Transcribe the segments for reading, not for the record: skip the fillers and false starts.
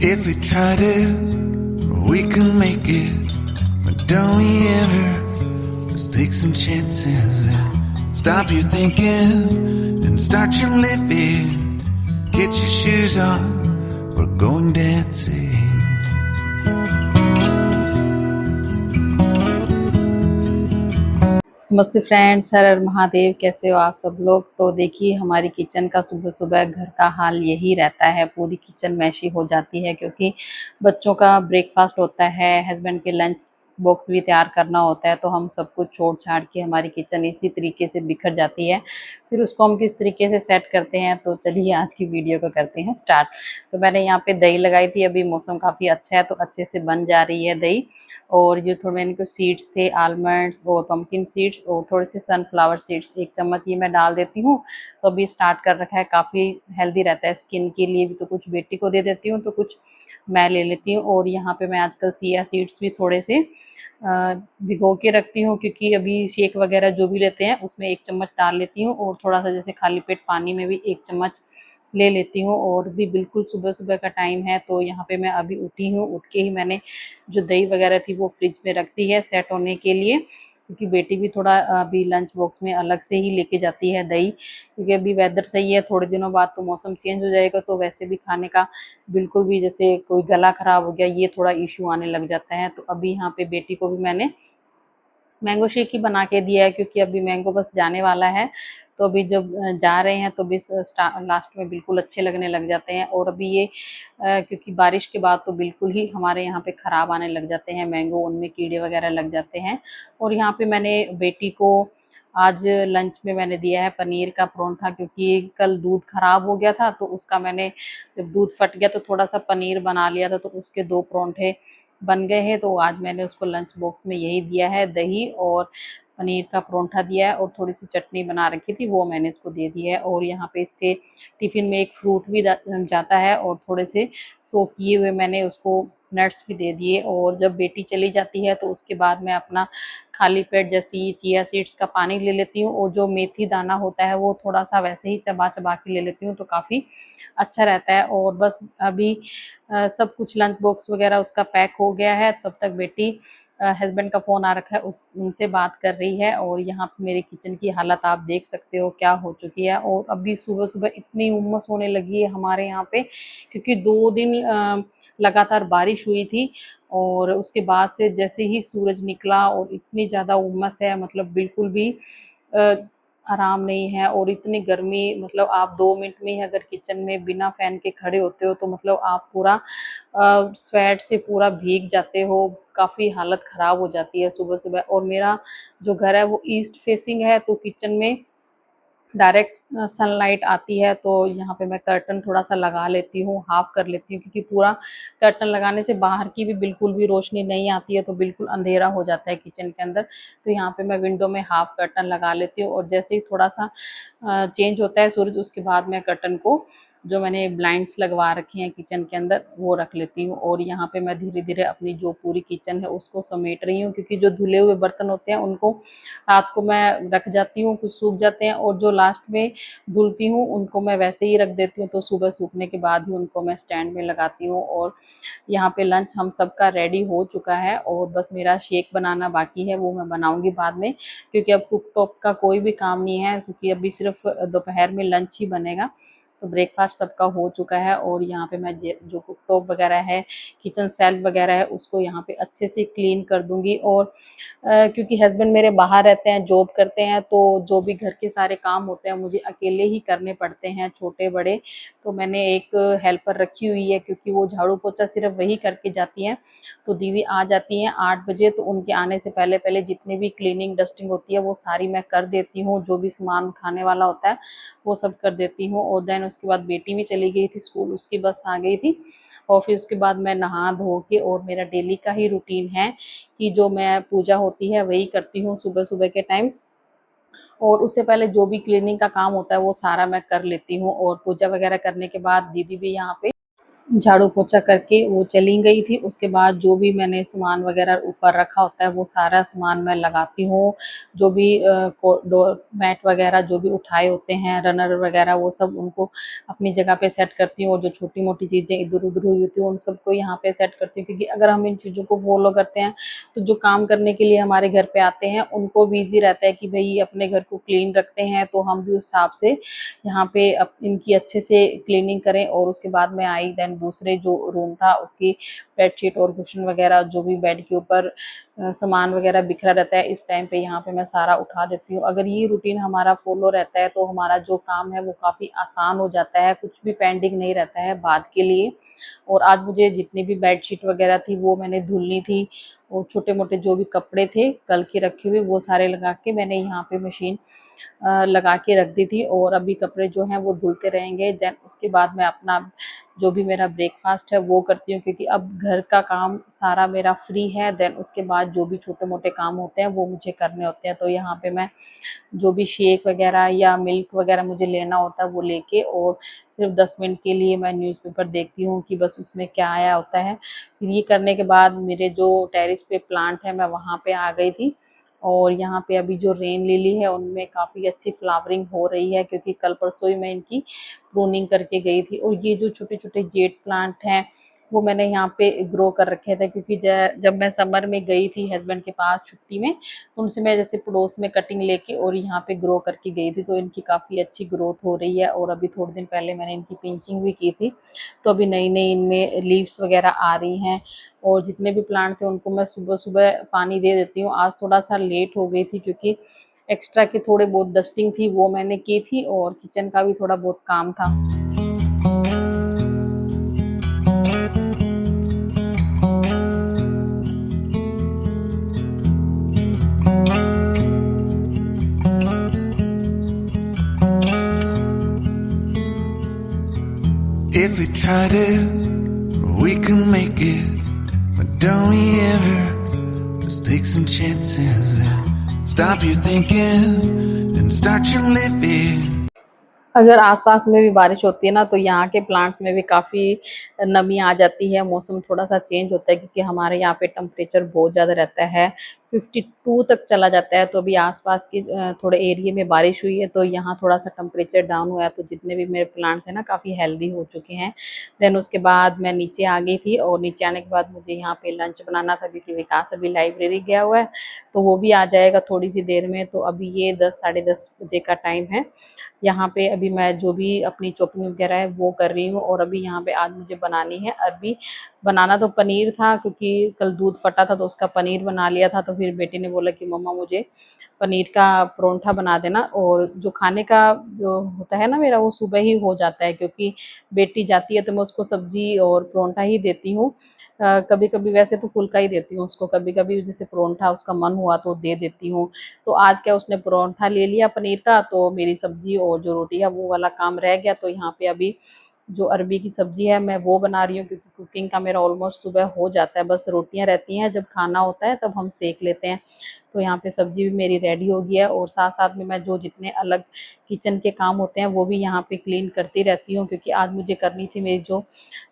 If we try to, we can make it. But don't we ever just take some chances and stop your thinking and start your living. Get your shoes on, we're going dancing. नमस्ते friends, हर हर महादेव। कैसे हो आप सब लोग। तो देखिए हमारी kitchen का सुबह सुबह घर का हाल यही रहता है। पूरी किचन मैशी हो जाती है क्योंकि बच्चों का ब्रेकफास्ट होता है, हस्बैंड के लंच बॉक्स भी तैयार करना होता है। तो हम सब कुछ छोड़ छाड़ के हमारी किचन इसी तरीके से बिखर जाती है। फिर उसको हम किस तरीके से सेट करते हैं, तो चलिए आज की वीडियो को करते हैं स्टार्ट। तो मैंने यहाँ पे दही लगाई थी, अभी मौसम काफ़ी अच्छा है तो अच्छे से बन जा रही है दही। और जो थोड़े मैंने कुछ सीड्स थे, आलमंड्स और पम्पकिन सीड्स और थोड़े से सनफ्लावर सीड्स, 1 चम्मच ये मैं डाल देती हूँ। तो अभी स्टार्ट कर रखा है, काफ़ी हेल्दी रहता है स्किन के लिए भी। तो कुछ बेटी को दे देती हूँ तो कुछ मैं ले लेती हूँ। और यहाँ पे मैं आजकल चिया सीड्स भी थोड़े से भिगो के रखती हूँ, क्योंकि अभी शेक वगैरह जो भी लेते हैं उसमें 1 चम्मच डाल लेती हूँ और थोड़ा सा जैसे खाली पेट पानी में भी 1 चम्मच ले लेती हूँ। और भी बिल्कुल सुबह सुबह का टाइम है तो यहाँ पे मैं अभी उठी हूँ। उठ के ही मैंने जो दही वगैरह थी वो फ्रिज में रख दी है सेट होने के लिए, क्योंकि बेटी भी थोड़ा अभी लंच बॉक्स में अलग से ही लेके जाती है दही, क्योंकि अभी वेदर सही है। थोड़े दिनों बाद तो मौसम चेंज हो जाएगा तो वैसे भी खाने का बिल्कुल भी, जैसे कोई गला खराब हो गया ये थोड़ा इशू आने लग जाता है। तो अभी यहाँ पे बेटी को भी मैंने मैंगो शेक ही बना के दिया है, क्योंकि अभी मैंगो बस जाने वाला है। तो अभी जब जा रहे हैं तो भी लास्ट में बिल्कुल अच्छे लगने लग जाते हैं। और अभी ये क्योंकि बारिश के बाद तो बिल्कुल ही हमारे यहाँ पे ख़राब आने लग जाते हैं मैंगो, उनमें कीड़े वगैरह लग जाते हैं। और यहाँ पे मैंने बेटी को आज लंच में मैंने दिया है पनीर का परोंठा, क्योंकि कल दूध ख़राब हो गया था तो उसका मैंने, जब दूध फट गया तो थोड़ा सा पनीर बना लिया था तो उसके 2 परोंठे बन गए हैं। तो आज मैंने उसको लंच बॉक्स में यही दिया है, दही और पनीर का परोंठा दिया है। और थोड़ी सी चटनी बना रखी थी वो मैंने इसको दे दी है। और यहाँ पे इसके टिफ़िन में एक फ्रूट भी जाता है और थोड़े से सोक किए हुए मैंने उसको नट्स भी दे दिए। और जब बेटी चली जाती है तो उसके बाद मैं अपना खाली पेट जैसे ही चिया सीड्स का पानी ले लेती हूँ, और जो मेथी दाना होता है वो थोड़ा सा वैसे ही चबा चबा के ले लेती हूँ तो काफ़ी अच्छा रहता है। और बस अभी सब कुछ लंच बॉक्स वगैरह उसका पैक हो गया है, तब तक बेटी हस्बैंड का फ़ोन आ रखा है, उनसे बात कर रही है। और यहाँ पे मेरे किचन की हालत आप देख सकते हो क्या हो चुकी है। और अभी सुबह-सुबह इतनी उमस होने लगी है हमारे यहाँ पे, क्योंकि 2 दिन लगातार बारिश हुई थी। और उसके बाद से जैसे ही सूरज निकला और इतनी ज़्यादा उमस है, मतलब बिल्कुल भी अ, आराम नहीं है। और इतनी गर्मी, मतलब आप 2 मिनट में ही अगर किचन में बिना फ़ैन के खड़े होते हो तो मतलब आप पूरा स्वेट से पूरा भीग जाते हो, काफ़ी हालत ख़राब हो जाती है सुबह-सुबह। और मेरा जो घर है वो ईस्ट फेसिंग है तो किचन में डायरेक्ट सनलाइट आती है। तो यहाँ पे मैं कर्टन थोड़ा-सा लगा लेती हूँ, हाफ़ कर लेती हूँ, क्योंकि पूरा कर्टन लगाने से बाहर की भी बिल्कुल भी रोशनी नहीं आती है तो बिल्कुल अंधेरा हो जाता है किचन के अंदर। तो यहाँ पे मैं विंडो में हाफ़ कर्टन लगा लेती हूँ। और जैसे ही थोड़ा-सा चेंज होता है सूरज, उसके बाद मैं कर्टन को, जो मैंने ब्लाइंड्स लगवा रखे हैं किचन के अंदर, वो रख लेती हूँ। और यहाँ पे मैं धीरे-धीरे अपनी जो पूरी किचन है उसको समेट रही हूँ, क्योंकि जो धुले हुए बर्तन होते हैं उनको रात को मैं रख जाती हूँ, कुछ सूख जाते हैं, और जो लास्ट में धुलती हूँ उनको मैं वैसे ही रख देती हूँ। तो सुबह सूखने के बाद ही उनको मैं स्टैंड में लगाती हूँ। और यहाँ पे लंच हम सबका रेडी हो चुका है और बस मेरा शेक बनाना बाकी है, वो मैं बनाऊँगी बाद में, क्योंकि अब कुक टॉप का कोई भी काम नहीं है, क्योंकि अभी सिर्फ दोपहर में लंच ही बनेगा। तो ब्रेकफास्ट सबका हो चुका है। और यहाँ पे मैं जो कुक टॉप वगैरह है, किचन शेल्फ वगैरह है, उसको यहाँ पे अच्छे से क्लीन कर दूँगी। और क्योंकि हस्बैंड मेरे बाहर रहते हैं, जॉब करते हैं, तो जो भी घर के सारे काम होते हैं मुझे अकेले ही करने पड़ते हैं, छोटे-बड़े। तो मैंने एक हेल्पर रखी हुई है, क्योंकि वो झाड़ू-पोछा सिर्फ़ वही करके जाती हैं। तो दीदी आ जाती हैं 8 बजे, तो उनके आने से पहले-पहले जितनी भी क्लीनिंग, डस्टिंग होती है वो सारी मैं कर देती हूँ, जो भी सामान उठाने वाला होता है वो सब कर देती हूँ। और देन उसके बाद बेटी भी चली गई थी स्कूल, उसकी बस आ गई थी। और फिर उसके बाद मैं नहा धो के, और मेरा डेली का ही रूटीन है कि जो मैं पूजा होती है वही करती हूँ सुबह-सुबह के टाइम। और उससे पहले जो भी क्लीनिंग का काम होता है वो सारा मैं कर लेती हूँ। और पूजा वगैरह करने के बाद दीदी भी यहाँ पे झाड़ू पोछा करके वो चली गई थी। उसके बाद जो भी मैंने सामान वगैरह ऊपर रखा होता है वो सारा सामान मैं लगाती हूँ। जो भी डोर मैट वगैरह जो भी उठाए होते हैं, रनर वगैरह, वो सब उनको अपनी जगह पे सेट करती हूँ। और जो छोटी मोटी चीज़ें इधर उधर हुई होती हैं उन सबको यहाँ पे सेट करती हूँ, क्योंकि अगर हम इन चीज़ों को फॉलो करते हैं तो जो काम करने के लिए हमारे घर पे आते हैं उनको भी ईजी रहता है कि भाई अपने घर को क्लीन रखते हैं, तो हम भी उस हिसाब से यहाँ पे इनकी अच्छे से क्लीनिंग करें। और उसके बाद मैं आई, देन दूसरे जो रूम था उसकी बेडशीट और कुशन वगैरह जो भी बेड के ऊपर सामान वगैरह बिखरा रहता है, इस टाइम पे यहाँ पे मैं सारा उठा देती हूँ। अगर ये रूटीन हमारा फॉलो रहता है तो हमारा जो काम है वो काफ़ी आसान हो जाता है, कुछ भी पेंडिंग नहीं रहता है बाद के लिए। और आज मुझे जितनी भी बेडशीट वगैरह थी वो मैंने धुलनी थी, और छोटे मोटे जो भी कपड़े थे कल के रखे हुए वो सारे लगा के मैंने यहाँ पे मशीन लगा के रख दी थी। और अभी कपड़े जो हैं वो धुलते रहेंगे, देन उसके बाद मैं अपना जो भी मेरा ब्रेकफास्ट है वो करती हूँ, क्योंकि अब घर का काम सारा मेरा फ्री है। देन उसके बाद जो भी छोटे मोटे काम होते हैं वो मुझे करने होते हैं। तो यहाँ पे मैं जो भी शेक वगैरह या मिल्क वगैरह मुझे लेना होता है वो लेके, और सिर्फ 10 मिनट के लिए मैं न्यूज़पेपर देखती हूँ कि बस उसमें क्या आया होता है। फिर ये करने के बाद मेरे जो टेरेस पे प्लांट है मैं वहाँ पे आ गई थी। और यहाँ पे अभी जो रेन लिली है उनमें काफ़ी अच्छी फ्लावरिंग हो रही है, क्योंकि कल परसों ही मैं इनकी प्रूनिंग करके गई थी। और ये जो छोटे छोटे जेट प्लांट हैं वो मैंने यहाँ पे ग्रो कर रखे थे, क्योंकि जब मैं समर में गई थी हस्बैंड के पास छुट्टी में, तो उनसे मैं जैसे पड़ोस में कटिंग लेके और यहाँ पे ग्रो करके गई थी। तो इनकी काफ़ी अच्छी ग्रोथ हो रही है। और अभी थोड़े दिन पहले मैंने इनकी पिंचिंग भी की थी, तो अभी नई नई इनमें लीव्स वगैरह आ रही हैं। और जितने भी प्लांट थे उनको मैं सुबह सुबह पानी दे देती हूँ। आज थोड़ा सा लेट हो गई थी, क्योंकि एक्स्ट्रा की थोड़े बहुत डस्टिंग थी वो मैंने की थी, और किचन का भी थोड़ा बहुत काम था। If we tried it, we can make it. But don't we ever just take some chances and stop your thinking and start your living? अगर आसपास में भी बारिश होती है ना तो यहाँ के प्लांट्स में भी काफ़ी नमी आ जाती है, मौसम थोड़ा सा चेंज होता है, क्योंकि हमारे यहाँ पे टेम्परेचर बहुत ज़्यादा रहता है, 52 तक चला जाता है। तो अभी आसपास के थोड़े एरिया में बारिश हुई है तो यहाँ थोड़ा सा टेम्परेचर डाउन हुआ है, तो जितने भी मेरे प्लांट्स हैं ना काफ़ी हेल्दी हो चुके हैं। देन उसके बाद मैं नीचे आ गई थी, और नीचे आने के बाद मुझे यहाँ पे लंच बनाना था, क्योंकि विकास अभी लाइब्रेरी गया हुआ है, तो वो भी आ जाएगा थोड़ी सी देर में। तो अभी ये 10 साढ़े 10 बजे का टाइम है। यहाँ पे अभी मैं जो भी अपनी चॉपिंग वगैरह है वो कर रही हूँ। और अभी यहाँ पे आज मुझे बनानी है अरबी। बनाना तो पनीर था, क्योंकि कल दूध फटा था तो उसका पनीर बना लिया था। तो फिर बेटी ने बोला कि मम्मा मुझे पनीर का परोंठा बना देना। और जो खाने का जो होता है ना मेरा, वो सुबह ही हो जाता है, क्योंकि बेटी जाती है तो मैं उसको सब्जी और परोंठा ही देती हूँ। कभी कभी वैसे तो फुल्का ही देती हूँ उसको, कभी कभी जैसे परोंठा उसका मन हुआ तो दे देती हूँ। तो आज क्या, उसने परोंठा ले लिया पनीर का, तो मेरी सब्जी और जो रोटी है वो वाला काम रह गया। तो यहाँ पे अभी जो अरबी की सब्जी है मैं वो बना रही हूँ, क्योंकि कुकिंग का मेरा ऑलमोस्ट सुबह हो जाता है, बस रोटियां रहती हैं जब खाना होता है तब हम सेक लेते हैं। तो यहाँ पे सब्जी भी मेरी रेडी हो गई है, और साथ साथ में मैं जो जितने अलग किचन के काम होते हैं वो भी यहाँ पे क्लीन करती रहती हूँ, क्योंकि आज मुझे करनी थी मेरी जो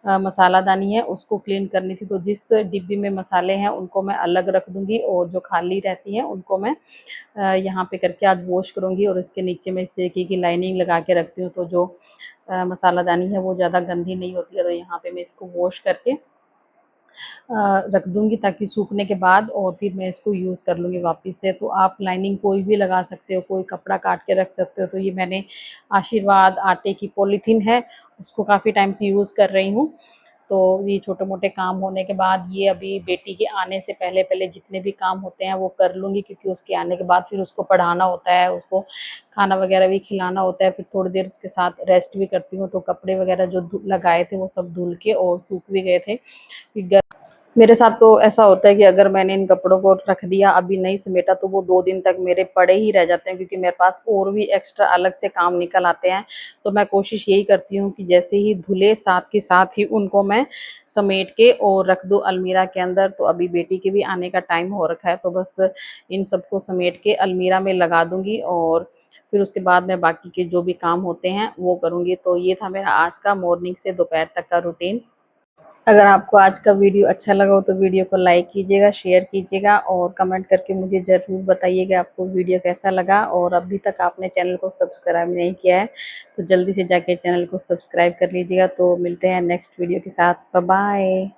मसालादानी है उसको क्लीन करनी थी। तो जिस डिब्बी में मसाले हैं उनको मैं अलग रख दूंगी, और जो खाली रहती हैं उनको मैं यहाँ पे करके आज वॉश करूँगी। और इसके नीचे मैं इस तरीके की लाइनिंग लगा के रखती हूँ, तो जो मसालादानी है वो ज़्यादा गंदी नहीं होती है। तो यहाँ पे मैं इसको वॉश करके रख दूँगी, ताकि सूखने के बाद और फिर मैं इसको यूज़ कर लूँगी वापस से। तो आप लाइनिंग कोई भी लगा सकते हो, कोई कपड़ा काट के रख सकते हो। तो ये मैंने आशीर्वाद आटे की पॉलीथीन है, उसको काफ़ी टाइम से यूज़ कर रही हूँ। तो ये छोटे-मोटे काम होने के बाद ये अभी बेटी के आने से पहले-पहले जितने भी काम होते हैं वो कर लूँगी, क्योंकि उसके आने के बाद फिर उसको पढ़ाना होता है, उसको खाना वगैरह भी खिलाना होता है, फिर थोड़ी देर उसके साथ रेस्ट भी करती हूँ। तो कपड़े वगैरह जो लगाए थे वो सब धुल के और सूख भी गए थे। मेरे साथ तो ऐसा होता है कि अगर मैंने इन कपड़ों को रख दिया अभी नहीं समेटा तो वो 2 दिन तक मेरे पड़े ही रह जाते हैं, क्योंकि मेरे पास और भी एक्स्ट्रा अलग से काम निकल आते हैं। तो मैं कोशिश यही करती हूँ कि जैसे ही धुले साथ के साथ ही उनको मैं समेट के और रख दूँ अलमीरा के अंदर। तो अभी बेटी के भी आने का टाइम हो रखा है, तो बस इन सबको समेट के अलमीरा में लगा दूँगी, और फिर उसके बाद मैं बाकी के जो भी काम होते हैं वो करूँगी। तो ये था मेरा आज का मॉर्निंग से दोपहर तक का रूटीन। अगर आपको आज का वीडियो अच्छा लगा हो तो वीडियो को लाइक कीजिएगा, शेयर कीजिएगा और कमेंट करके मुझे ज़रूर बताइएगा आपको वीडियो कैसा लगा। और अभी तक आपने चैनल को सब्सक्राइब नहीं किया है तो जल्दी से जाके चैनल को सब्सक्राइब कर लीजिएगा। तो मिलते हैं नेक्स्ट वीडियो के साथ। Bye bye.